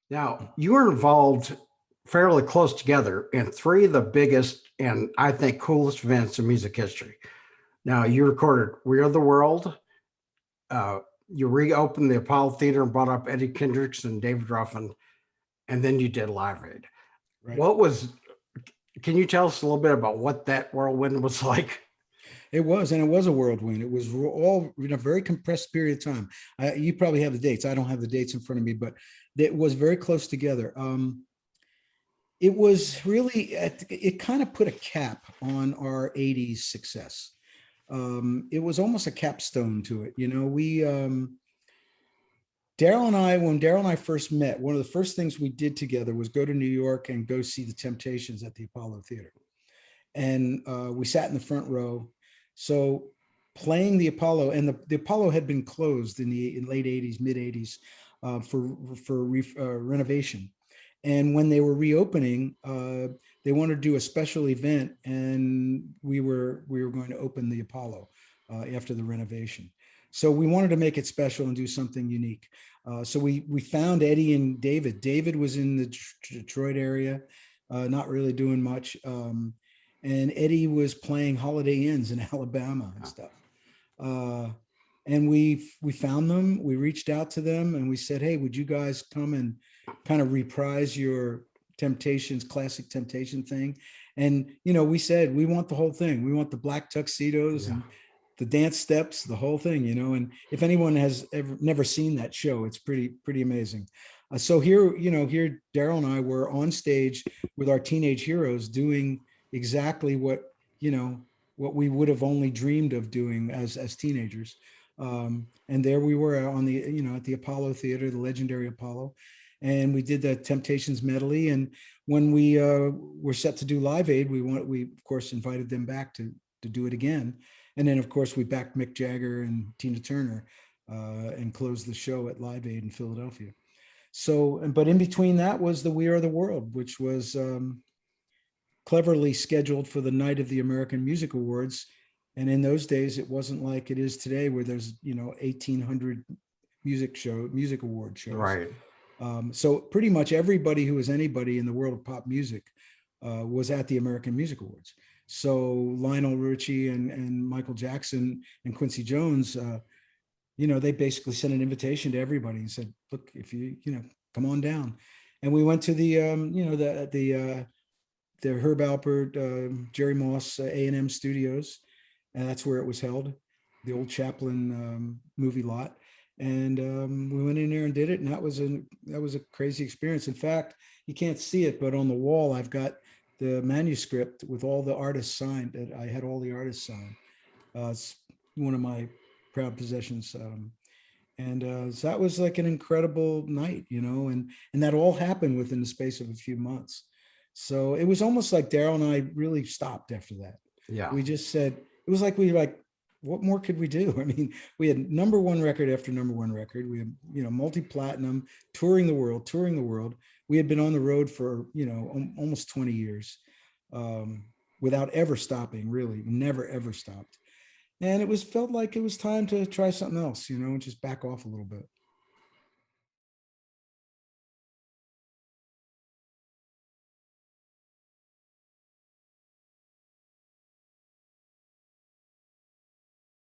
Now, you were involved fairly close together in three of the biggest and I think coolest events in music history. Now, you recorded We Are the World. Uh, you reopened the Apollo Theater and brought up Eddie Kendricks and David Ruffin, and then you did Live Aid. Right. What was, can you tell us a little bit about what that whirlwind was like? It was, and it was a whirlwind. It was all in a very compressed period of time. You probably have the dates. I don't have the dates in front of me, but it was very close together. It was really, it kind of put a cap on our 80s success. It was almost a capstone to it. You know, Daryl and I, when Daryl and I first met, one of the first things we did together was go to New York and go see the Temptations at the Apollo Theater. And we sat in the front row. So playing the Apollo, and the Apollo had been closed in late 80s, mid 80s for renovation. And when they were reopening, they wanted to do a special event, and we were going to open the Apollo after the renovation. So we wanted to make it special and do something unique. So we found Eddie and David. David was in the Detroit area, not really doing much. And Eddie was playing Holiday Inns in Alabama and stuff. Uh, and we found them. We reached out to them and we said, "Hey, would you guys come and kind of reprise your Temptations, classic Temptation thing?" And we said we want the whole thing. We want the black tuxedos Yeah. and the dance steps, the whole thing. And if anyone has ever never seen that show, it's pretty amazing. So here Daryl and I were on stage with our teenage heroes doing exactly what we would have only dreamed of doing as teenagers. And there we were on the at the Apollo Theater, the legendary Apollo, and we did the Temptations medley. And when we were set to do Live Aid, we of course invited them back to do it again. And then of course we backed Mick Jagger and Tina Turner and closed the show at Live Aid in Philadelphia. So, but in between that was the We Are the World, which was cleverly scheduled for the night of the American Music Awards. And in those days, it wasn't like it is today, where there's 1,800 music award shows. Right. So pretty much everybody who was anybody in the world of pop music was at the American Music Awards. So Lionel Richie and Michael Jackson and Quincy Jones, they basically sent an invitation to everybody and said, "Look, if come on down." And we went to the Herb Alpert, Jerry Moss A&M Studios, and that's where it was held, the old Chaplin movie lot. And we went in there and did it, and that was a crazy experience. In fact, you can't see it, but on the wall I've got the manuscript with all the artists signed. That I had all the artists signed. It's one of my proud possessions. So that was like an incredible night, and that all happened within the space of a few months. So it was almost like Daryl and I really stopped after that. Yeah. We just said, it was like, what more could we do? I mean, we had number one record after number one record. We had, multi-platinum, touring the world. We had been on the road for, almost 20 years without ever stopping, really, never, ever stopped. And it felt like it was time to try something else, and just back off a little bit.